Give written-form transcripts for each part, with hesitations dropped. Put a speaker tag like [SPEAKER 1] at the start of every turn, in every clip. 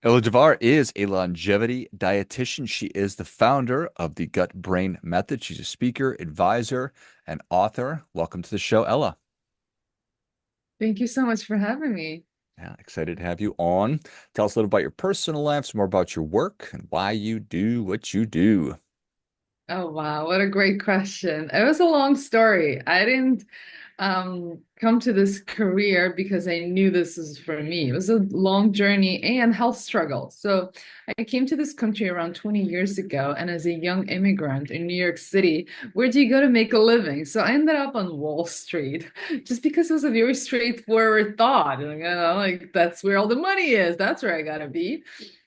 [SPEAKER 1] Ella Davar is a longevity dietitian. She is the founder of the Gut Brain Method. She's a speaker, advisor, and author. Welcome to the show, Ella.
[SPEAKER 2] Thank you so much for having me.
[SPEAKER 1] Yeah, excited to have you on. Tell us a little about your personal life, some more about your work, and why you do what you do.
[SPEAKER 2] Oh wow, what a great question. It was a long story. I didn't come to this career because I knew this was for me. It was a long journey and health struggle. So I came to this country around 20 years ago, and as a young immigrant in New York City, where do you go to make a living? So I ended up on Wall Street just because it was a very straightforward thought. Like that's where all the money is. That's where I gotta be.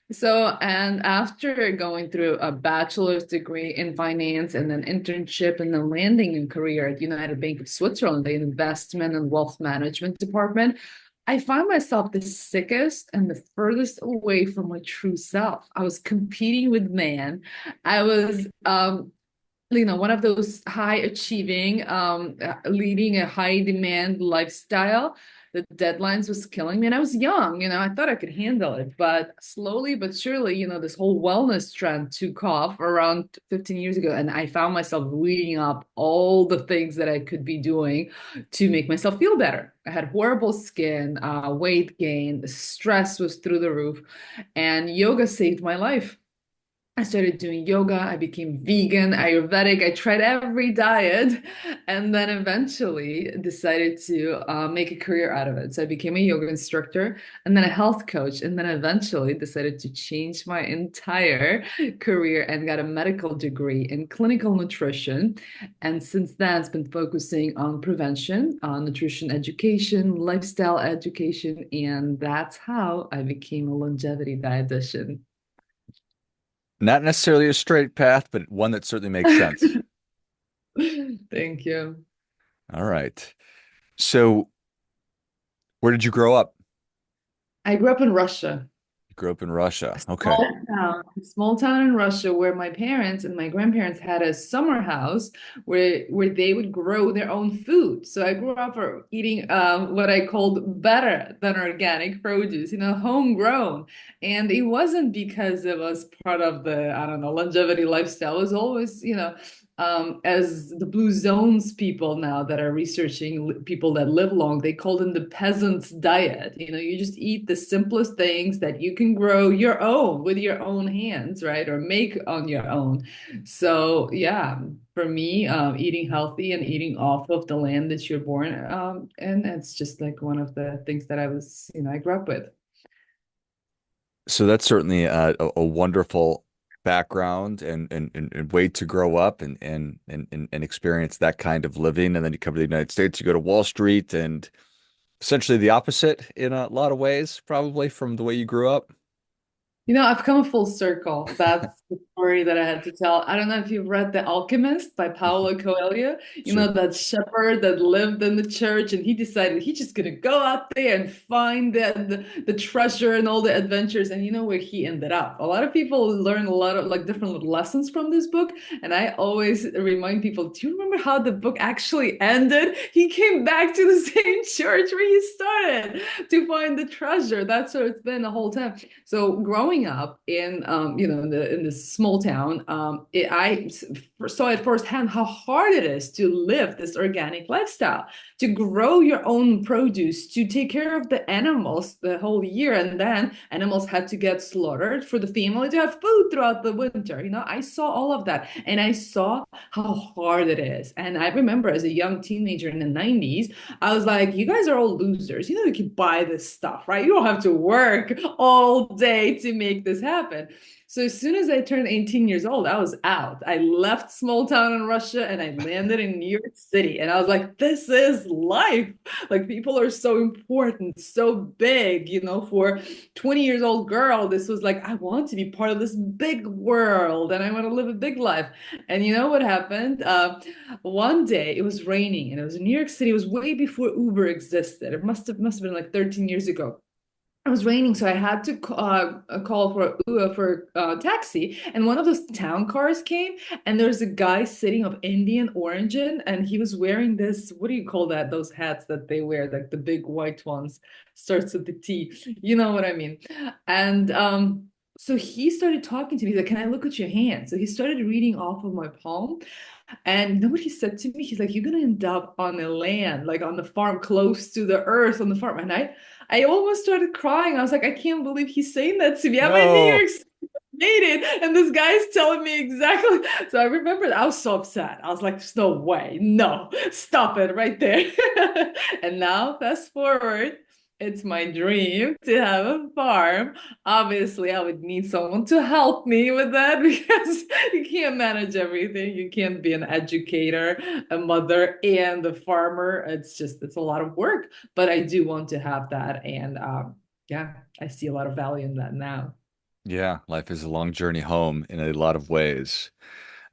[SPEAKER 2] So, and after going through a bachelor's degree in finance and an internship and then landing a career at United Bank of Switzerland, the investment and wealth management department, I found myself the sickest and the furthest away from my true self. I was competing with man. I was one of those high achieving, leading a high demand lifestyle. The deadlines was killing me, and I was young. I thought I could handle it, but slowly but surely, this whole wellness trend took off around 15 years ago, and I found myself reading up all the things that I could be doing to make myself feel better. I had horrible skin, weight gain, stress was through the roof, and yoga saved my life. I started doing yoga. I became vegan, Ayurvedic. I tried every diet and then eventually decided to make a career out of it. So I became a yoga instructor and then a health coach. And then eventually decided to change my entire career and got a medical degree in clinical nutrition. And since then, it's been focusing on prevention, on nutrition education, lifestyle education. And that's how I became a longevity dietitian.
[SPEAKER 1] Not necessarily a straight path, but one that certainly makes sense.
[SPEAKER 2] Thank you.
[SPEAKER 1] All right. So, where did you grow up?
[SPEAKER 2] I grew up in Russia,
[SPEAKER 1] You grew up in Russia. Okay.
[SPEAKER 2] a small town in Russia where my parents and my grandparents had a summer house where they would grow their own food. So I grew up eating what I called better than organic produce, homegrown. And it wasn't because it was part of the, I don't know, longevity lifestyle. It was always, as the blue zones people now that are researching people that live long, they call them the peasant's diet. You just eat the simplest things that you can grow your own with your own hands, right? Or make on your own. So, yeah, for me, eating healthy and eating off of the land that you're born, and it's just like one of the things that I grew up with.
[SPEAKER 1] So that's certainly a wonderful background and way to grow up and experience that kind of living. And then you come to the United States, you go to Wall Street, and essentially the opposite in a lot of ways, probably from the way you grew up.
[SPEAKER 2] I've come full circle. That's the story that I had to tell. I don't know if you've read The Alchemist by Paulo Coelho.
[SPEAKER 1] Sure.
[SPEAKER 2] That shepherd that lived in the church and he decided he's just gonna go out there and find the treasure and all the adventures. And you know where he ended up. A lot of people learn a lot of like different lessons from this book. And I always remind people, do you remember how the book actually ended? He came back to the same church where he started to find the treasure. That's what it's been the whole time. So growing up in in this small town, I saw it firsthand how hard it is to live this organic lifestyle, to grow your own produce, to take care of the animals the whole year, and then animals had to get slaughtered for the family to have food throughout the winter. I saw all of that, and I saw how hard it is. And I remember as a young teenager in the 90s, I was like, you guys are all losers. You can buy this stuff, right? You don't have to work all day to make this happen. So as soon as I turned 18 years old, I was out. I left small town in Russia and I landed in New York City. And I was like, this is life. Like people are so important, so big, for 20 years old girl. This was like, I want to be part of this big world and I want to live a big life. And you know what happened? One day it was raining and it was in New York City. It was way before Uber existed. It must have been like 13 years ago. it was raining, so I had to call for taxi. And one of those town cars came, and there's a guy sitting of Indian origin, and he was wearing this, what do you call that? Those hats that they wear, like the big white ones, starts with the T. You know what I mean? And so he started talking to me. He's like, "Can I look at your hand?" So he started reading off of my palm. And you know what he said to me? He's like, "You're gonna end up on a land, like on the farm, close to the earth, on the farm." And I almost started crying. I was like, I can't believe he's saying that to me. I'm in New
[SPEAKER 1] No.
[SPEAKER 2] York City, and this guy's telling me exactly. So I remember I was so upset. I was like, "There's no way, no, stop it right there." And now, fast forward. It's my dream to have a farm. Obviously, I would need someone to help me with that because you can't manage everything. You can't be an educator, a mother, and a farmer. It's a lot of work, but I do want to have that. And yeah, I see a lot of value in that now.
[SPEAKER 1] Yeah, life is a long journey home in a lot of ways.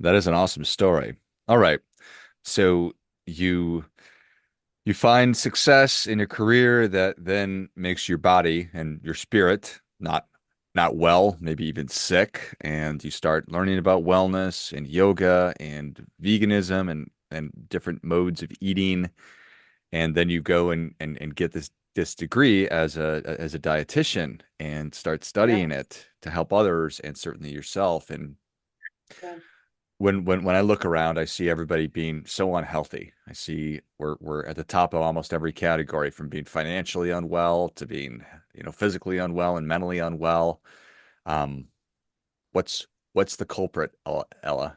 [SPEAKER 1] That is an awesome story. All right. So you you find success in a career that then makes your body and your spirit not well, maybe even sick, and you start learning about wellness and yoga and veganism and different modes of eating, and then you go and get this degree as a dietitian and start
[SPEAKER 2] Yeah.
[SPEAKER 1] studying it to help others and certainly yourself. And
[SPEAKER 2] Yeah.
[SPEAKER 1] when I look around, I see everybody being so unhealthy. I see we're at the top of almost every category, from being financially unwell to being, physically unwell and mentally unwell. Um, what's the culprit, Ella?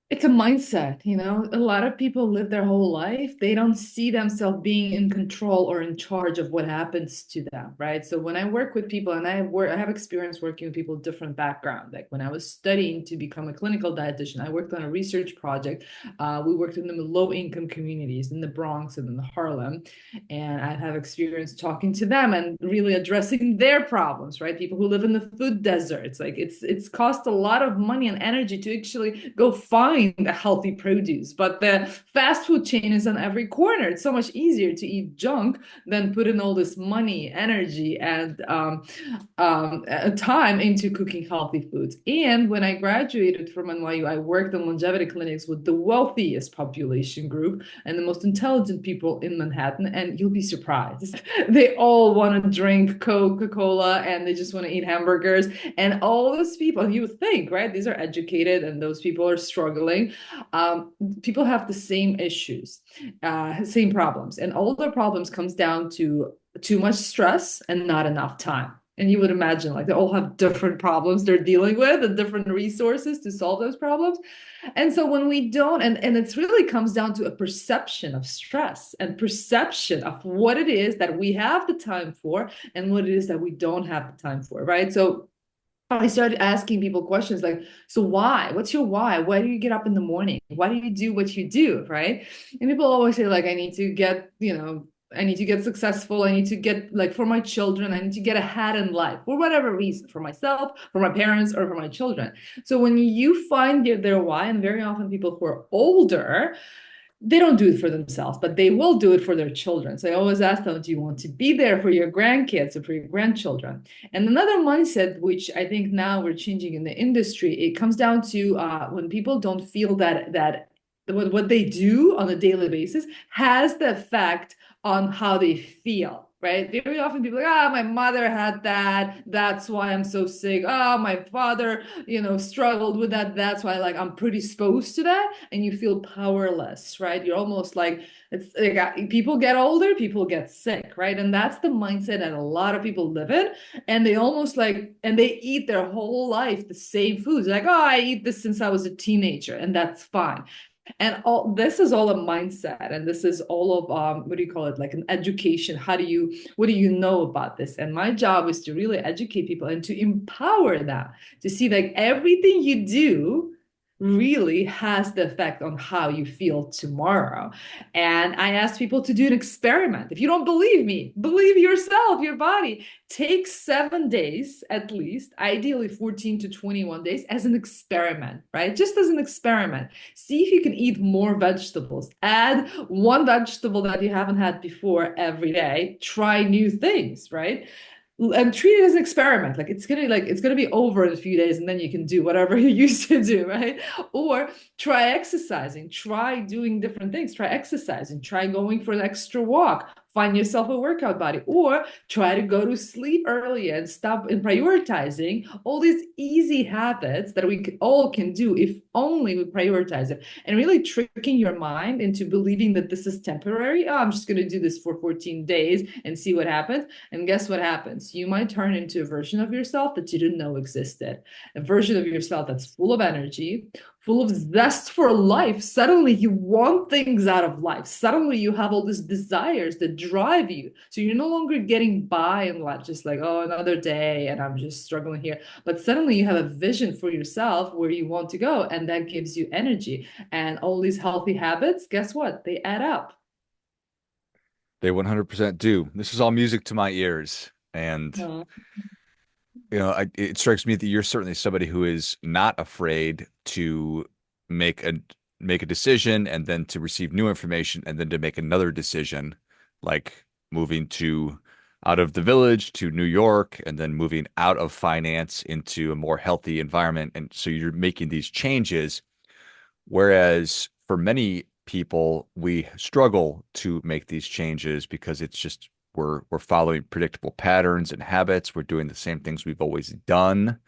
[SPEAKER 2] It's a mindset, you know. A lot of people live their whole life. They don't see themselves being in control or in charge of what happens to them, right? So when I work with people, and I have experience working with people with different backgrounds. Like when I was studying to become a clinical dietitian, I worked on a research project. We worked in the low-income communities in the Bronx and in the Harlem, and I have experience talking to them and really addressing their problems, right? People who live in the food desert. It's like it's cost a lot of money and energy to actually go find a healthy produce, but the fast food chain is on every corner. It's so much easier to eat junk than put in all this money, energy, and time into cooking healthy foods. And when I graduated from NYU, I worked in longevity clinics with the wealthiest population group and the most intelligent people in Manhattan. And you'll be surprised. They all want to drink Coca-Cola and they just want to eat hamburgers. And all those people, you would think, right? These are educated and those people are struggling. People have the same issues, same problems. And all the problems comes down to too much stress and not enough time. And you would imagine like they all have different problems they're dealing with and different resources to solve those problems. And so when we don't, and it's really comes down to a perception of stress and perception of what it is that we have the time for and what it is that we don't have the time for, right? So I started asking people questions like, so why? What's your why? Why do you get up in the morning? Why do you do what you do? Right. And people always say, like, I need to get, I need to get successful. I need to get, like, for my children, I need to get ahead in life for whatever reason, for myself, for my parents, or for my children. So when you find their why, and very often people who are older, they don't do it for themselves, but they will do it for their children. So I always ask them, do you want to be there for your grandkids or for your grandchildren? And another mindset, which I think now we're changing in the industry, it comes down to when people don't feel that what they do on a daily basis has the effect on how they feel. Right. Very often people are like, my mother had that. That's why I'm so sick. My father, struggled with that. That's why, like, I'm predisposed to that. And you feel powerless, right? You're almost like, it's like people get older, people get sick, right? And that's the mindset that a lot of people live in. And they almost like, and they eat their whole life the same foods. Like, I eat this since I was a teenager, and that's fine. And all this is all a mindset, and this is all of what do you call it, like an education. What do you know about this? And my job is to really educate people and to empower them to see like everything you do really has the effect on how you feel tomorrow. And I asked people to do an experiment. If you don't believe me, believe yourself, your body. Take 7 days at least, ideally 14 to 21 days, as an experiment, right? Just as an experiment. See if you can eat more vegetables. Add one vegetable that you haven't had before every day. Try new things, right? And treat it as an experiment. Like it's gonna be over in a few days, and then you can do whatever you used to do, right? Or try exercising, try doing different things, try exercising, try going for an extra walk, find yourself a workout body, or try to go to sleep early and stop and prioritizing all these easy habits that we all can do if only we prioritize it, and really tricking your mind into believing that this is temporary. Oh, I'm just going to do this for 14 days and see what happens. And guess what happens? You might turn into a version of yourself that you didn't know existed, a version of yourself that's full of energy, full of zest for life. Suddenly you want things out of life. Suddenly you have all these desires that drive you. So you're no longer getting by in life, just like, oh, another day and I'm just struggling here. But suddenly you have a vision for yourself where you want to go, and that gives you energy. And all these healthy habits, guess what? They add up.
[SPEAKER 1] They 100% do. This is all music to my ears. And,
[SPEAKER 2] Uh,
[SPEAKER 1] it strikes me that you're certainly somebody who is not afraid to make a make a decision and then to receive new information and then to make another decision, like moving to out of the village to New York and then moving out of finance into a more healthy environment. And so you're making these changes. Whereas for many people, we struggle to make these changes because it's just we're following predictable patterns and habits. We're doing the same things we've always done,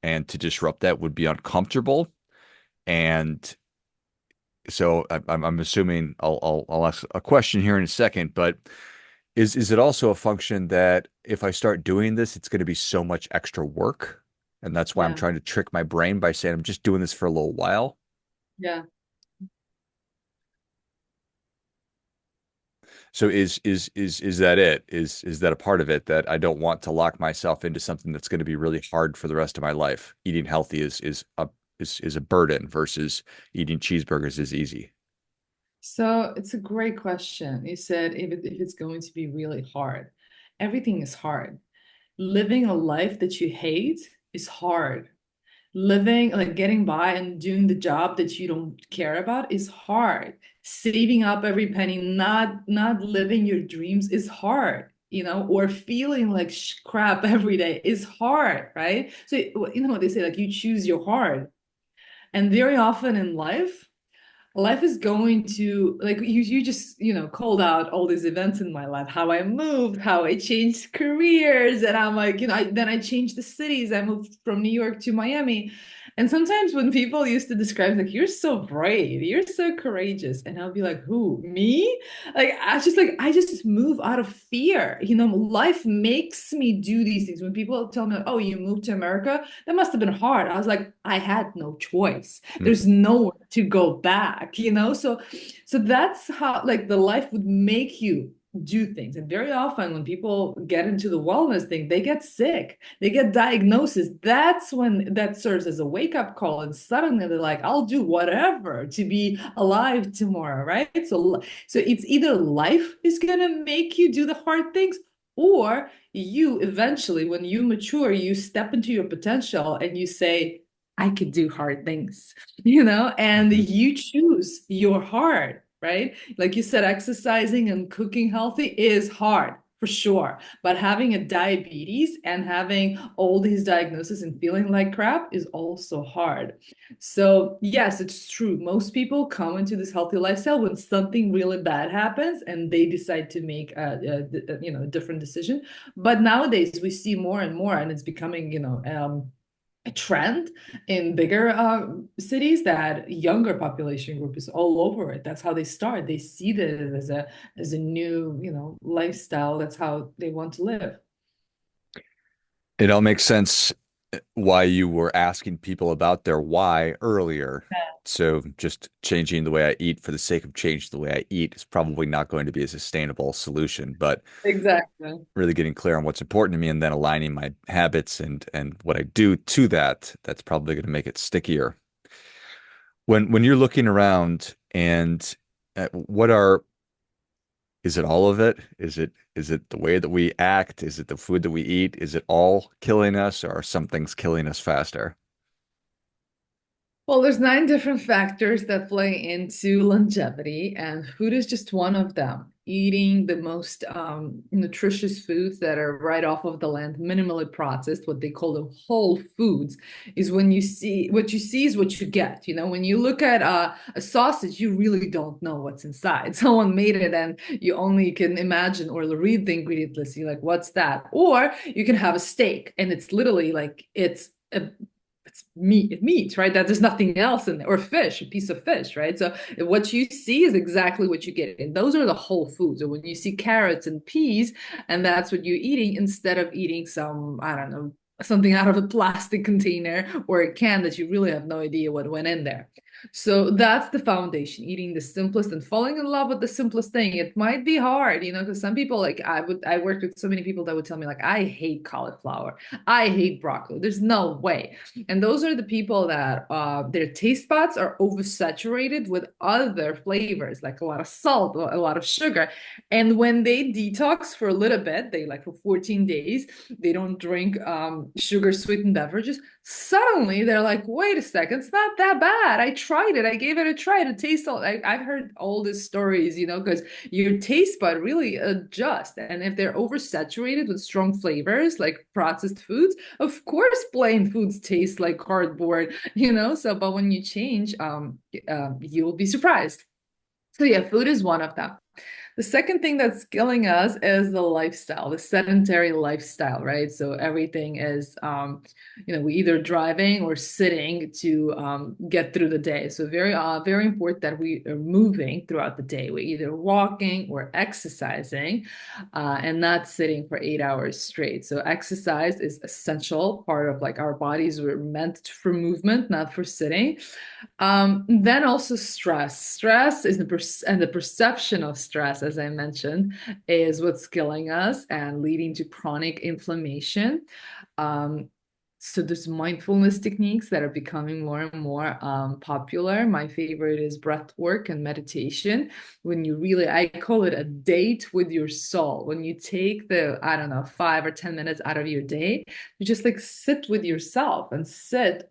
[SPEAKER 1] and to disrupt that would be uncomfortable. And so I'm assuming I'll ask a question here in a second, but is it also a function that if I start doing this, it's going to be so much extra work, and that's why I'm
[SPEAKER 2] yeah,
[SPEAKER 1] trying to trick my brain by saying I'm just doing this for a little while?
[SPEAKER 2] yeah.
[SPEAKER 1] So is that it? Is that a part of it that I don't want to lock myself into something that's going to be really hard for the rest of my life? Eating healthy is a burden versus eating cheeseburgers is easy.
[SPEAKER 2] So it's a great question. You said if it's going to be really hard. Everything is hard. Living a life that you hate is hard. Living, like getting by and doing the job that you don't care about is hard. Saving up every penny, not living your dreams is hard, or feeling like crap every day is hard, right? So you know what they say, like you choose your hard. And very often in life is going to, like, you just called out all these events in my life, how I moved, how I changed careers, and I'm like, then I changed the cities. I moved from New York to Miami. And sometimes when people used to describe, like, you're so brave, you're so courageous, and I'll be like, who, me? Like, I just move out of fear. Life makes me do these things. When people tell me, like, oh, you moved to America, that must have been hard. I was like, I had no choice.
[SPEAKER 1] Hmm.
[SPEAKER 2] There's nowhere to go back. So that's how, like, the life would make you do things. And very often when people get into the wellness thing, they get sick, they get diagnosis. That's when that serves as a wake-up call, and suddenly they're like, I'll do whatever to be alive tomorrow, right? So it's either life is gonna make you do the hard things, or you eventually, when you mature, you step into your potential and you say, I could do hard things, and
[SPEAKER 1] Mhm.
[SPEAKER 2] you choose your hard, right? Like you said, exercising and cooking healthy is hard for sure. But having a diabetes and having all these diagnoses and feeling like crap is also hard. So, yes, it's true. Most people come into this healthy lifestyle when something really bad happens and they decide to make a different decision. But nowadays we see more and more, and it's becoming, a trend in bigger cities, that younger population group is all over it. That's how they start. They see this as a new, lifestyle. That's how they want to live.
[SPEAKER 1] It all makes sense why you were asking people about their why earlier. So just changing the way I eat for the sake of changing the way I eat is probably not going to be a sustainable solution, but
[SPEAKER 2] Exactly.
[SPEAKER 1] really getting clear on what's important to me and then aligning my habits and what I do to that, that's probably going to make it stickier. when you're looking around and what are is it all of it? Is it the way that we act? Is it the food that we eat? Is it all killing us, or are some things killing us faster?
[SPEAKER 2] Well, there's nine different factors that play into longevity, and food is just one of them. Eating the most nutritious foods that are right off of the land, minimally processed, what they call the whole foods, is when you see what you see is what you get. You know, when you look at a sausage, you really don't know what's inside. Someone made it, and you only can imagine or read the ingredient list. You're like, what's that? Or you can have a steak, and it's literally like it's meat, right? That there's nothing else in there, or fish, a piece of fish, right? So what you see is exactly what you get. And those are the whole foods. So when you see carrots and peas, and that's what you're eating instead of eating some, I don't know, something out of a plastic container or a can that you really have no idea what went in there. So that's the foundation, eating the simplest and falling in love with the simplest thing. It might be hard, you know, because some people like I worked with so many people that would tell me like, I hate cauliflower. I hate broccoli. There's no way. And those are the people that their taste buds are oversaturated with other flavors, like a lot of salt, a lot of sugar. And when they detox for a little bit, they like for 14 days, they don't drink sugar sweetened beverages. Suddenly they're like, wait a second, it's not that bad. I tried it. I gave it a try. It tastes all, I've heard all these stories, you know, because your taste bud really adjusts. And if they're oversaturated with strong flavors like processed foods, of course, plain foods taste like cardboard, you know. So, but when you change, you'll be surprised. So, yeah, food is one of them. The second thing that's killing us is the lifestyle, the sedentary lifestyle, right? So everything is, we either driving or sitting to get through the day. So very important that we are moving throughout the day. We're either walking or exercising, and not sitting for 8 hours straight. So exercise is essential part of like our bodies were meant for movement, not for sitting. Then also stress. Stress is and the perception of stress, as I mentioned, is what's killing us and leading to chronic inflammation. Um, so there's mindfulness techniques that are becoming more and more popular. My favorite is breath work and meditation. When you really, I call it a date with your soul. When you take the, I don't know, 5 or 10 minutes out of your day, you just like sit with yourself and sit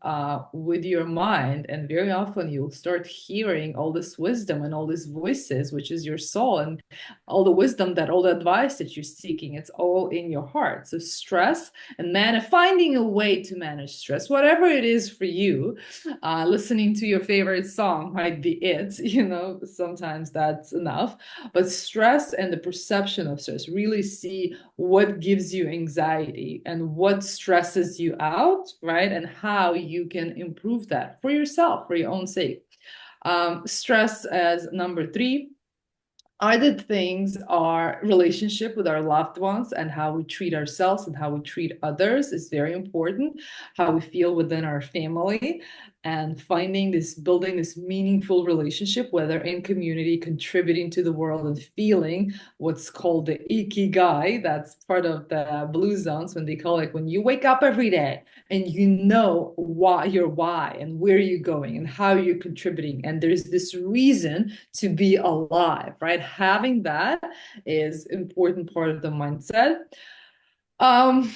[SPEAKER 2] with your mind. And very often you'll start hearing all this wisdom and all these voices, which is your soul, and all the wisdom that all the advice that you're seeking, it's all in your heart. So stress and finding a way to manage stress, whatever it is for you. Listening to your favorite song might be it, you know, sometimes that's enough. But stress and the perception of stress, really see what gives you anxiety and what stresses you out, right? And how you can improve that for yourself, for your own sake. Stress as number three. Other things are relationship with our loved ones and how we treat ourselves and how we treat others is very important. How we feel within our family and finding this, building this meaningful relationship, whether in community, contributing to the world and feeling what's called the ikigai. That's part of the blue zones when they call it when you wake up every day and you know why and where you're going and how you're contributing. And there's this reason to be alive, right? Having that is important part of the mindset. Um,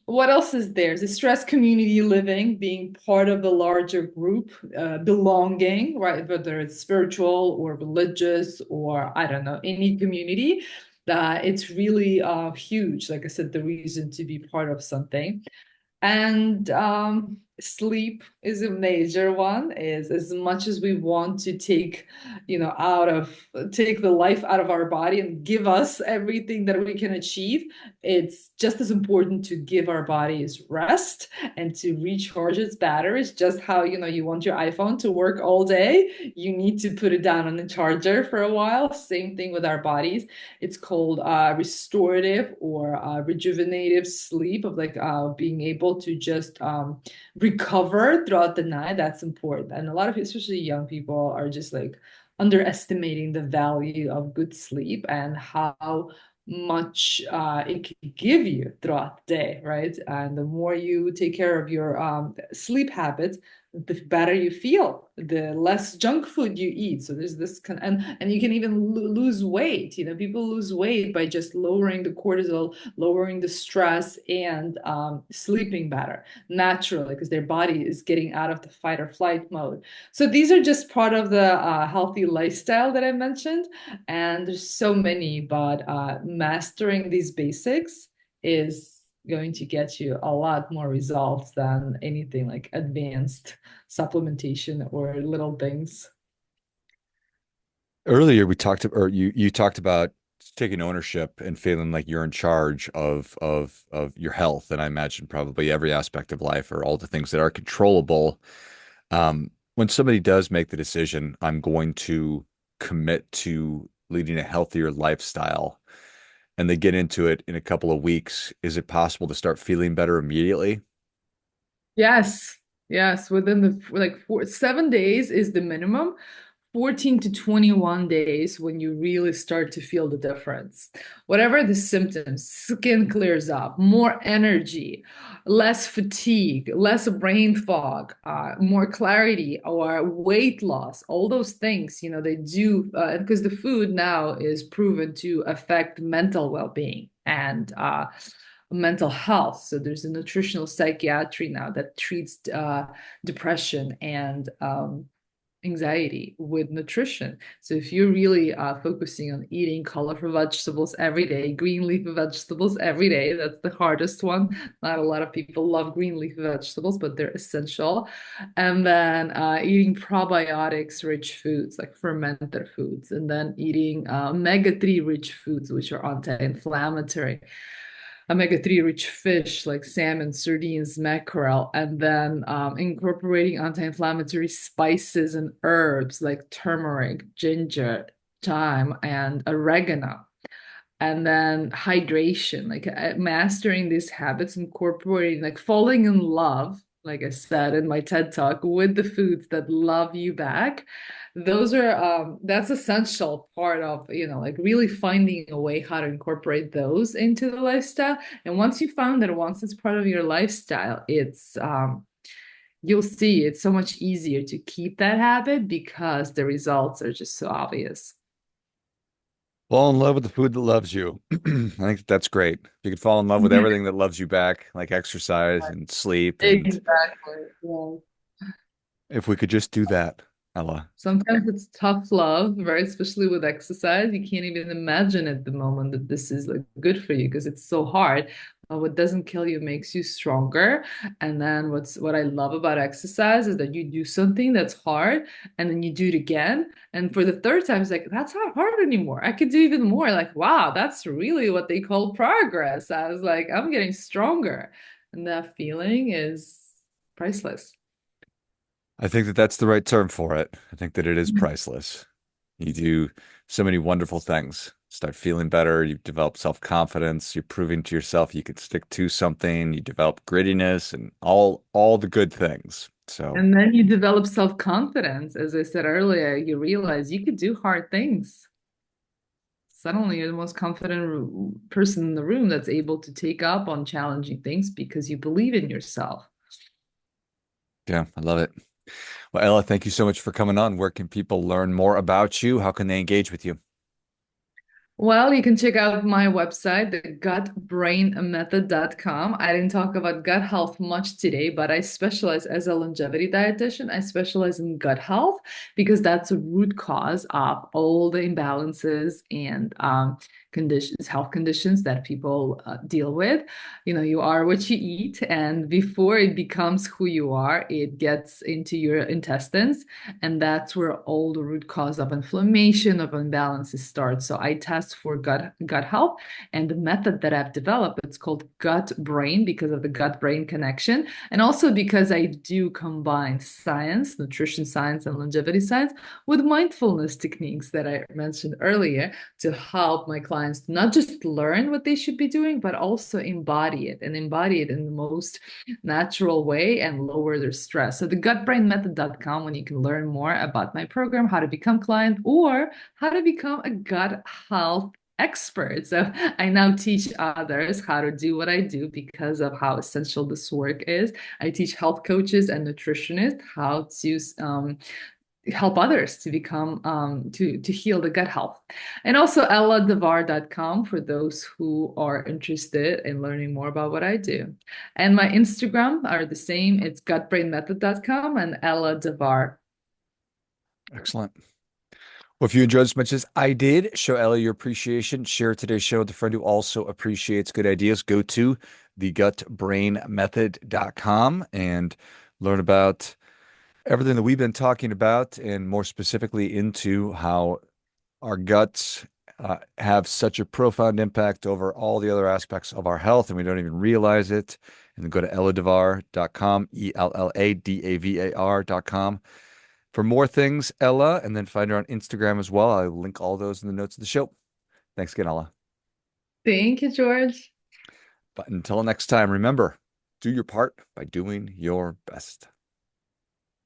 [SPEAKER 2] what else is there? The stress community living, being part of the larger group, belonging, right? Whether it's spiritual or religious or I don't know, any community, that it's really huge. Like I said, the reason to be part of something. And sleep is a major one. Is as much as we want to take, take the life out of our body and give us everything that we can achieve, it's just as important to give our bodies rest and to recharge its batteries. Just how, you want your iPhone to work all day, you need to put it down on the charger for a while. Same thing with our bodies. It's called restorative or rejuvenative sleep, of like being able to just recover throughout the night. That's important. And a lot of, especially young people, are just like underestimating the value of good sleep and how much it can give you throughout the day, right? And the more you take care of your sleep habits, the better you feel, the less junk food you eat. So there's this kind, and you can even lose weight. You know, people lose weight by just lowering the cortisol, lowering the stress, and sleeping better naturally because their body is getting out of the fight or flight mode. So these are just part of the healthy lifestyle that I mentioned, and there's so many, but mastering these basics is going to get you a lot more results than anything like advanced supplementation or little things.
[SPEAKER 1] Earlier we talked, or you talked about taking ownership and feeling like you're in charge of your health, and I imagine probably every aspect of life or all the things that are controllable. When somebody does make the decision, I'm going to commit to leading a healthier lifestyle, and they get into it in a couple of weeks, is it possible to start feeling better immediately?
[SPEAKER 2] Yes, yes, within the like 7 days is the minimum. 14 to 21 days when you really start to feel the difference. Whatever the symptoms, skin clears up, more energy, less fatigue, less brain fog, more clarity, or weight loss, all those things, you know, they do, because the food now is proven to affect mental well-being and mental health. So there's a nutritional psychiatry now that treats depression and anxiety with nutrition. So if you're really focusing on eating colorful vegetables every day, green leafy vegetables every day, that's the hardest one. Not a lot of people love green leafy vegetables, but they're essential. And then eating probiotics rich foods like fermented foods, and then eating omega-3 rich foods, which are anti-inflammatory, omega-3 rich fish like salmon, sardines, mackerel, and then incorporating anti-inflammatory spices and herbs like turmeric, ginger, thyme, and oregano. And then hydration, like mastering these habits, incorporating, like falling in love, like I said in my TED talk, with the foods that love you back. Those are that's essential part of, you know, like really finding a way how to incorporate those into the lifestyle. And once you found that, once it's part of your lifestyle, it's you'll see it's so much easier to keep that habit because the results are just so obvious.
[SPEAKER 1] Fall in love with the food that loves you. I think that's great. If you could fall in love with everything that loves you back, like exercise and sleep, and
[SPEAKER 2] Exactly. Yeah.
[SPEAKER 1] if we could just do that, Ella.
[SPEAKER 2] Sometimes it's tough love, right? Especially with exercise. You can't even imagine at the moment that this is like good for you because it's so hard. What doesn't kill you makes you stronger. And then what I love about exercise is that you do something that's hard and then you do it again. And for the third time, it's like, that's not hard anymore. I could do even more. Like, wow, that's really what they call progress. I was like, I'm getting stronger. And that feeling is priceless.
[SPEAKER 1] I think that that's the right term for it. I think that it is priceless. You do so many wonderful things. Start feeling better. You develop self-confidence. You're proving to yourself you can stick to something. You develop grittiness and all the good things. So,
[SPEAKER 2] And then you develop self-confidence. As I said earlier, you realize you could do hard things. Suddenly, you're the most confident person in the room that's able to take up on challenging things because you believe in yourself.
[SPEAKER 1] yeah, I love it. Well, Ella, thank you so much for coming on. Where can people learn more about you? How can they engage with you?
[SPEAKER 2] Well, you can check out my website, the gutbrainmethod.com. I didn't talk about gut health much today, but I specialize as a longevity dietitian. I specialize in gut health because that's a root cause of all the imbalances and conditions, health conditions that people deal with. You know, you are what you eat, and before it becomes who you are, it gets into your intestines. And that's where all the root cause of inflammation, of imbalances start. So I test for gut health. And the method that I've developed, it's called gut brain because of the gut brain connection. And also because I do combine science, nutrition science, and longevity science with mindfulness techniques that I mentioned earlier to help my clients not just learn what they should be doing, but also embody it and embody it in the most natural way and lower their stress. So the gutbrainmethod.com, when you can learn more about my program, how to become client, or how to become a gut health expert. So I now teach others how to do what I do because of how essential this work is. I teach health coaches and nutritionists how to help others to become to heal the gut health. And also elladavar.com for those who are interested in learning more about what I do. And my Instagram are the same. It's gutbrainmethod.com and Ella Davar.
[SPEAKER 1] Excellent. Well, if you enjoyed as much as I did, show Ellie your appreciation. Share today's show with a friend who also appreciates good ideas. Go to thegutbrainmethod.com and learn about everything that we've been talking about, and more specifically into how our guts have such a profound impact over all the other aspects of our health, and we don't even realize it. And then go to elladavar.com, ELLADAVAR.com for more things, Ella, and then find her on Instagram as well. I'll link all those in the notes of the show. Thanks again, Ella.
[SPEAKER 2] Thank you, George.
[SPEAKER 1] But until next time, remember, do your part by doing your best.